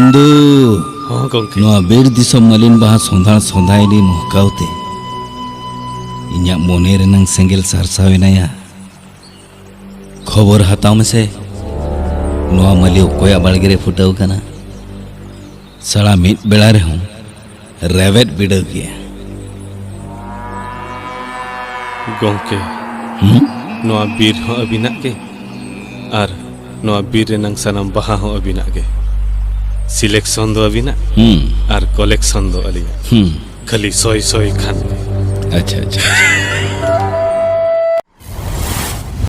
नंदू हाँ गंके नवा बीर दिसम मलिन बाहा सोंधा सोंधाइली मुहकाउते इन्या मोने रेनंग सेंगेल सारसावेनाया खबर हाताव में से नवा मली ओकोया बाड़गेरे फुटाव कना सड़ा मिट बेड़ा रे हूँ रेवेट बिड़ाव गया गंके नवा बीर हो अबिना के आर नवा बीर रेनंग सनम बाहा हो अबिना के सिलेक्शन दो अबिना आर कलेक्शन दो अलिया खाली सोई सोई खान अच्छा अच्छा